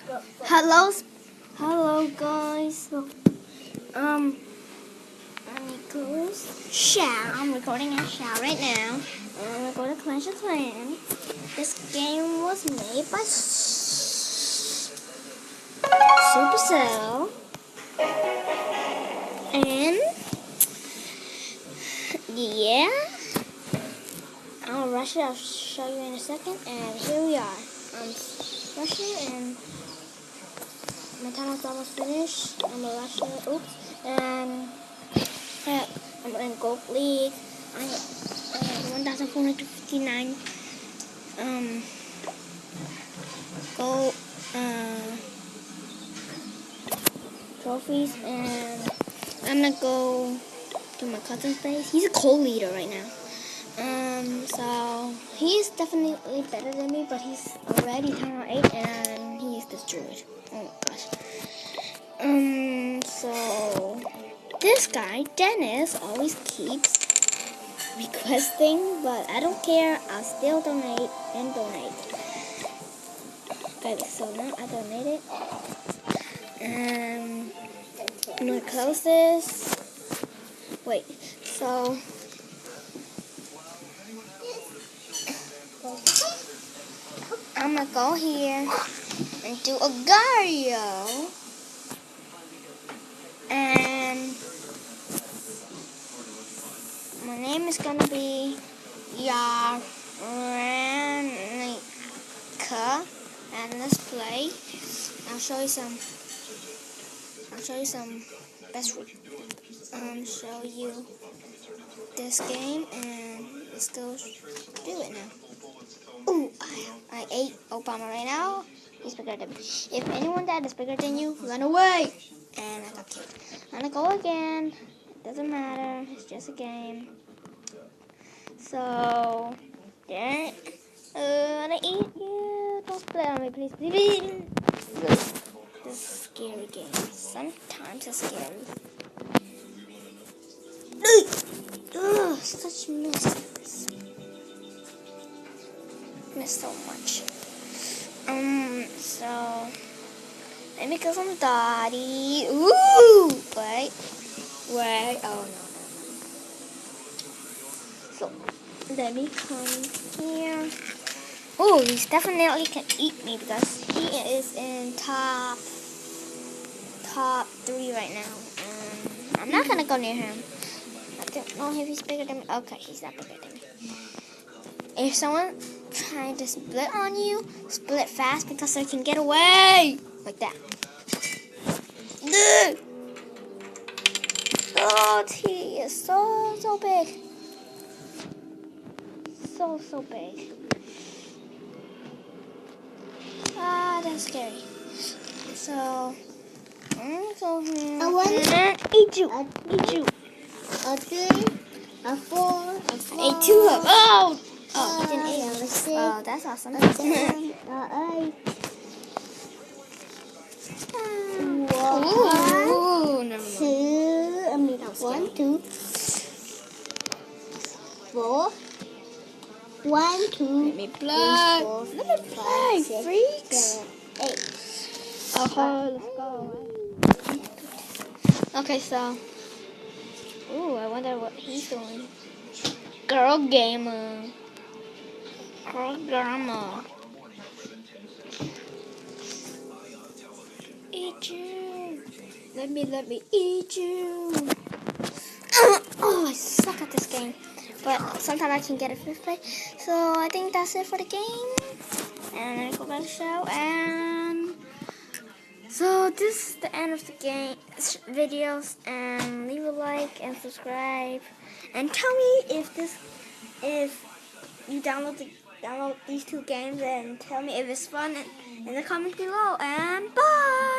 Hello guys. I'm Nicholas Shao. I'm recording a Shao right now. I'm recording Clash of Clans. This game was made by Supercell. And yeah, I'll rush it. I'll show you in a second. And here we are. I'm rushing and my time is almost finished. I'm a rusher. Oops. And I'm in Gold League. I have 1,459 gold trophies, and I'm gonna go to my cousin's place. He's a co-leader right now. So he's definitely better than me, but he's already Tower 8 and he's destroyed. Oh my gosh. So this guy, Dennis, always keeps requesting, but I don't care. I'll still donate and donate. Okay, so now I donated. I'm gonna close this. Wait, so I'm gonna go here and do a Gario. And my name is gonna be Yaranika. And let's play. I'll show you some best show you this game, and let's go do it now. Ooh, I ate Obama right now. He's bigger than me. If anyone that is bigger than you, run away. And I got killed. I'm gonna go again. It doesn't matter. It's just a game. So, Derek, I'm gonna eat you. Don't split on me, please. This is a scary game. Sometimes it's scary. Ugh, such mess. Miss so much. So let me get some Dottie. Ooh, wait. Oh no. So let me come here. Oh, he definitely can eat me because he is in top 3 right now. I'm not gonna go near him. I don't know if he's bigger than me. Okay, he's not bigger than me. If someone trying to split on you, split fast because they can get away. Like that. Oh, he is so big. So big. Ah, that's scary. So, I'm gonna go here. I want and eat you. A 3, a 4, a 5. I ate 2 of them. Oh, he didn't eat a them. 6, Oh, that's awesome. a 7, a 8. Ooh, never mind. 1, 2, 4. 1, 2, Let me play. 3, 4, Let me play, 5, 6, freaks. 7, 8. Okay, let's go. Okay, so. Ooh, I wonder what he's doing. Girl gamer. Eat you. Let me eat you. Oh, I suck at this game. But sometimes I can get a 5th place. So I think that's it for the game. And I go back to the show. And so this is the end of the game videos. And leave a like and subscribe. And tell me if you download these 2 games, and tell me if it's fun in the comments below. And bye.